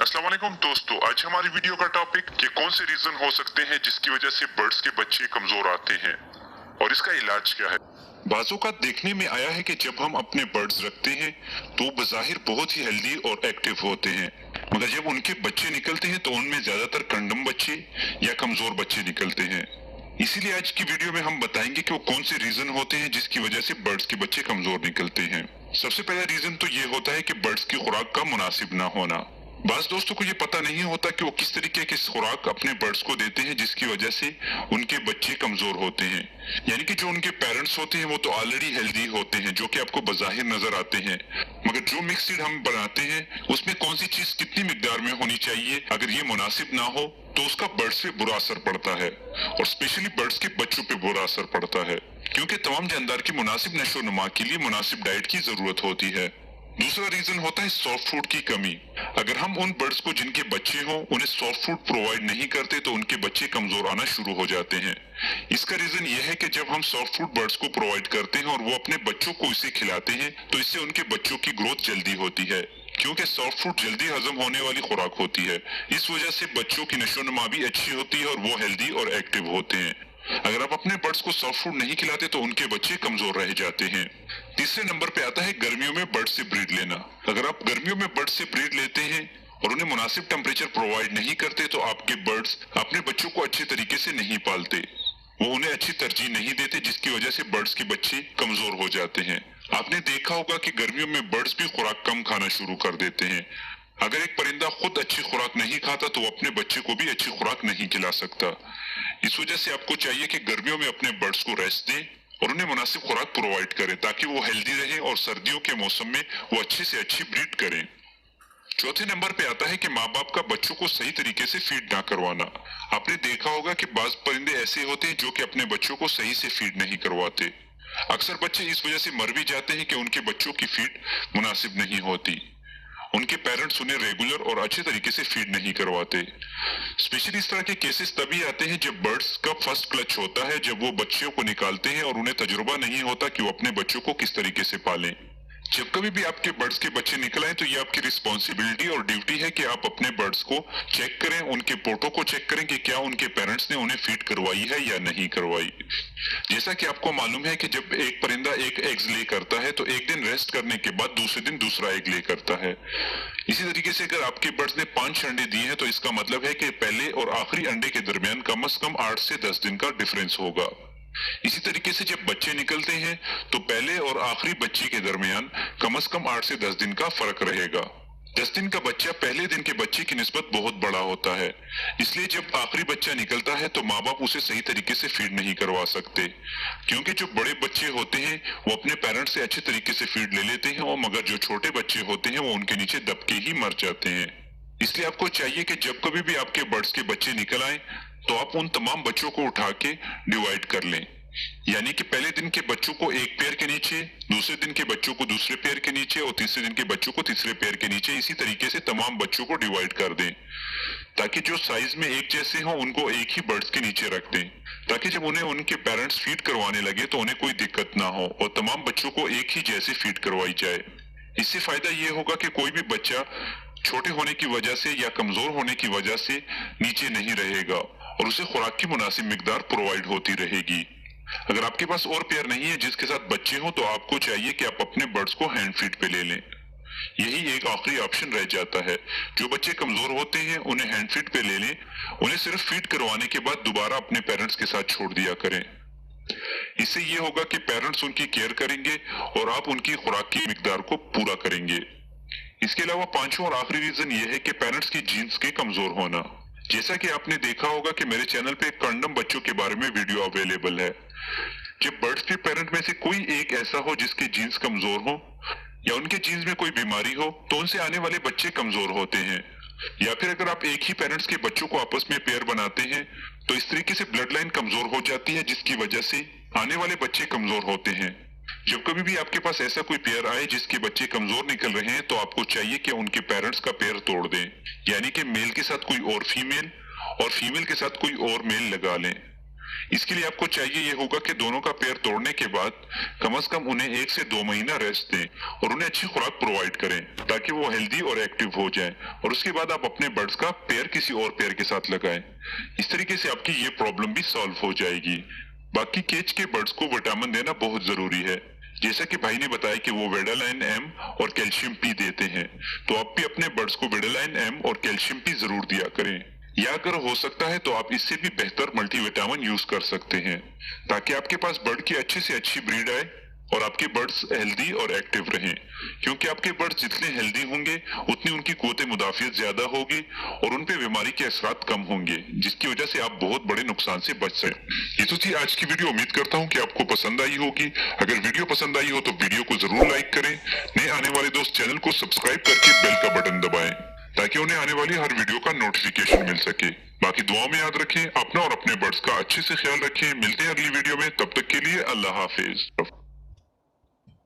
अस्सलाम वालेकुम दोस्तों, आज हमारी वीडियो का टॉपिक कि कौन से रीजन हो सकते हैं जिसकी वजह से बर्ड्स के बच्चे कमजोर आते हैं और इसका इलाज क्या है। बाज़-औक़ात देखने में आया है कि जब हम अपने बर्ड्स रखते हैं तो बज़ाहिर बहुत ही हेल्दी और एक्टिव होते हैं, मगर जब उनके बच्चे निकलते हैं तो उनमें ज्यादातर कंडम बच्चे या कमजोर बच्चे निकलते हैं। इसीलिए आज की वीडियो में हम बताएंगे कि वो कौन से रीजन होते हैं जिसकी वजह से बर्ड्स के बच्चे कमजोर निकलते हैं। सबसे पहला रीजन तो ये होता है कि बर्ड्स की खुराक का मुनासिब ना होना। बाज़ दोस्तों को ये पता नहीं होता कि वो किस तरीके की खुराक अपने बर्ड्स को देते हैं जिसकी वजह से उनके बच्चे कमजोर होते हैं। यानी कि जो उनके पेरेंट्स होते हैं वो तो ऑलरेडी हेल्दी होते हैं, जो कि आपको बज़ाहिर नजर आते हैं, मगर जो मिक्स सीड हम बनाते हैं उसमें कौन सी चीज कितनी मिकदार में होनी चाहिए, अगर ये मुनासिब ना हो तो उसका बर्ड्स पे बुरा असर पड़ता है और स्पेशली बर्ड्स के बच्चों पे बुरा असर पड़ता है, क्योंकि तमाम जानदार की मुनासिब नशो नुमा के लिए मुनासिब डाइट की जरूरत होती है। दूसरा रीजन होता है सॉफ्ट फूड की कमी। अगर हम उन बर्ड्स को जिनके बच्चे हों उन्हें सॉफ्ट फूड प्रोवाइड नहीं करते तो उनके बच्चे कमजोर आना शुरू हो जाते हैं। इसका रीजन यह है कि जब हम सॉफ्ट फूड बर्ड्स को प्रोवाइड करते हैं और वो अपने बच्चों को इसे खिलाते हैं तो इससे उनके बच्चों की ग्रोथ जल्दी होती है, क्योंकि सॉफ्ट फूड जल्दी हजम होने वाली खुराक होती है। इस वजह से बच्चों की नशोनुमा भी अच्छी होती है और वो हेल्दी और एक्टिव होते हैं। अगर आप अपने बर्ड्स को सॉफ्ट फूड नहीं खिलाते तो उनके बच्चे कमजोर रह जाते हैं। तीसरे नंबर पे आता है गर्मियों में बर्ड से ब्रीड लेना। अगर आप गर्मियों में बर्ड से ब्रीड लेते हैं और उन्हें मुनासिब टेम्परेचर प्रोवाइड नहीं करते तो आपके बर्ड्स अपने बच्चों को अच्छे तरीके से नहीं पालते, वो उन्हें अच्छी तरजीह नहीं देते, जिसकी वजह से बर्ड्स के बच्चे कमजोर हो जाते हैं। आपने देखा होगा कि गर्मियों में बर्ड्स भी खुराक कम खाना शुरू कर देते हैं। अगर एक परिंदा खुद अच्छी खुराक नहीं खाता तो वो अपने बच्चे को भी अच्छी खुराक नहीं खिला सकता। इस वजह से आपको चाहिए कि गर्मियों में अपने बर्ड्स को रेस्ट दें और उन्हें मुनासिब खुराक प्रोवाइड करें ताकि वो हेल्दी रहें और सर्दियों के मौसम में वो अच्छे से अच्छी ब्रीड करें। चौथे नंबर पे आता है कि माँ बाप का बच्चों को सही तरीके से फीड ना करवाना। आपने देखा होगा कि बाज परिंदे ऐसे होते हैं जो कि अपने बच्चों को सही से फीड नहीं करवाते। अक्सर बच्चे इस वजह से मर भी जाते हैं कि उनके बच्चों की फीड मुनासिब नहीं होती, उनके पेरेंट्स उन्हें रेगुलर और अच्छे तरीके से फीड नहीं करवाते। स्पेशली इस तरह के केसेस तभी आते हैं जब बर्ड्स का फर्स्ट क्लच होता है, जब वो बच्चों को निकालते हैं और उन्हें तजुर्बा नहीं होता कि वो अपने बच्चों को किस तरीके से पालें। जब कभी भी आपके बर्ड्स के बच्चे निकल आए तो ये आपकी रिस्पॉन्सिबिलिटी और ड्यूटी है कि आप अपने बर्ड्स को चेक करें, उनके पोटों को चेक करें कि क्या उनके पेरेंट्स ने उन्हें फीड करवाई है या नहीं करवाई। जैसा कि आपको मालूम है कि जब एक परिंदा एक एग्स ले करता है तो एक दिन रेस्ट करने के बाद दूसरे दिन दूसरा एग ले करता है। इसी तरीके से अगर आपके बर्ड्स ने 5 अंडे दिए हैं तो इसका मतलब है कि पहले और आखिरी अंडे के दरमियान कम से कम 8 से 10 दिन का डिफरेंस होगा। इसी तरीके से जब बच्चे निकलते हैं तो पहले और आखिरी बच्चे के दरमियान कम से कम 8 से 10 दिन का फर्क रहेगा। 10 दिन का बच्चा पहले दिन के बच्चे की निस्बत बहुत बड़ा होता है, इसलिए जब आखिरी बच्चा निकलता है तो माँ बाप उसे सही तरीके से फीड नहीं करवा सकते, क्योंकि जो बड़े बच्चे होते हैं वो अपने पेरेंट्स से अच्छे तरीके से फीड ले लेते हैं और मगर जो छोटे बच्चे होते हैं वो उनके नीचे दब के ही मर जाते हैं। इसलिए आपको चाहिए कि जब कभी भी आपके बर्ड्स के बच्चे निकल आए तो आप उन तमाम बच्चों को उठा के डिवाइड कर लें, यानी कि पहले दिन के बच्चों को एक पेयर के नीचे, दूसरे दिन के बच्चों को दूसरे पेयर के नीचे और तीसरे दिन के बच्चों को तीसरे पेयर के नीचे, इसी तरीके से तमाम बच्चों को डिवाइड कर दें ताकि जो साइज में एक जैसे हों उनको एक ही बर्ड्स के नीचे रख दें, ताकि जब उन्हें उनके पेरेंट्स फीड करवाने लगे तो उन्हें कोई दिक्कत ना हो और तमाम बच्चों को एक ही जैसे फीड करवाई जाए। इससे फायदा ये होगा कि कोई भी बच्चा छोटे होने की वजह से या कमजोर होने की वजह से नीचे नहीं रहेगा और उसे खुराक की मुनासिब मिकदार प्रोवाइड होती रहेगी। अगर आपके पास और पेयर नहीं है जिसके साथ बच्चे हों तो आपको चाहिए कि आप अपने बर्ड्स को हैंड फीड पे ले लें। यही एक आखिरी ऑप्शन रह जाता है। जो बच्चे कमजोर होते हैं उन्हें हैंड फीड पे ले लें, उन्हें सिर्फ फीड करवाने के बाद दोबारा अपने पेरेंट्स के साथ छोड़ दिया करें। इससे ये होगा कि पेरेंट्स उनकी केयर करेंगे और आप उनकी खुराक की मिकदार को पूरा करेंगे। इसके अलावा पांचवा और आखिरी रीजन ये है कि पेरेंट्स की जीन्स के कमजोर होना। जैसा कि आपने देखा होगा कि मेरे चैनल पे कंडम बच्चों के बारे में वीडियो अवेलेबल है। जब बर्ड्स के पेरेंट में से कोई एक ऐसा हो जिसके जीन्स कमजोर हो या उनके जीन्स में कोई बीमारी हो तो उनसे आने वाले बच्चे कमजोर होते हैं। या फिर अगर आप एक ही पेरेंट्स के बच्चों को आपस में पेयर बनाते हैं तो इस तरीके से ब्लड लाइन कमजोर हो जाती है जिसकी वजह से आने वाले बच्चे कमजोर होते हैं। जब कभी भी आपके पास ऐसा कोई पेयर आए जिसके बच्चे कमजोर निकल रहे हैं तो आपको चाहिए कि उनके पेरेंट्स का पेयर तोड़ दें, यानी कि मेल के साथ कोई और फीमेल के साथ कोई और मेल लगा लें। اس کے لیے آپ کو چاہیے یہ ہوگا کہ دونوں کا پیر توڑنے کے بعد کم از کم انہیں 1 سے 2 مہینہ ریسٹ دیں اور انہیں اچھی خوراک پرووائڈ کریں تاکہ وہ ہیلدی اور ایکٹیو ہو جائیں، اور اس کے بعد آپ اپنے برڈز کا پیر کسی اور پیر کے ساتھ لگائیں۔ اس طریقے سے آپ کی یہ پرابلم بھی سالو ہو جائے گی۔ باقی کیج کے برڈز کو وٹامن دینا بہت ضروری ہے، جیسا کہ بھائی نے بتایا کہ وہ ویڈالائن ایم اور کیلشیم پی دیتے ہیں، تو آپ بھی اپنے برڈز کو ویڈالائن ایم اور کیلشیم پی ضرور دیا کریں، یا اگر ہو سکتا ہے تو آپ اس سے بھی بہتر ملٹی وٹامن یوز کر سکتے ہیں تاکہ آپ کے پاس برڈ کی اچھی سے اچھی بریڈ آئے اور آپ کے برڈز ہیلدی اور ایکٹیو رہیں، کیونکہ آپ کے برڈز جتنے ہیلدی ہوں گے اتنی ان کی قوت مدافعت زیادہ ہوگی اور ان پہ بیماری کے اثرات کم ہوں گے، جس کی وجہ سے آپ بہت بڑے نقصان سے بچ سکیں۔ یہ تو تھی آج کی ویڈیو، امید کرتا ہوں کہ آپ کو پسند آئی ہوگی۔ اگر ویڈیو پسند آئی ہو تو ویڈیو کو ضرور لائک کریں، نئے آنے والے دوست چینل کو سبسکرائب کر کے بیل کا بٹن دبائیں تاکہ انہیں آنے والی ہر ویڈیو کا نوٹیفیکیشن مل سکے۔ باقی دعاؤں میں یاد رکھیں، اپنا اور اپنے برڈز کا اچھے سے خیال رکھیں۔ ملتے ہیں اگلی ویڈیو میں، تب تک کے لیے اللہ حافظ۔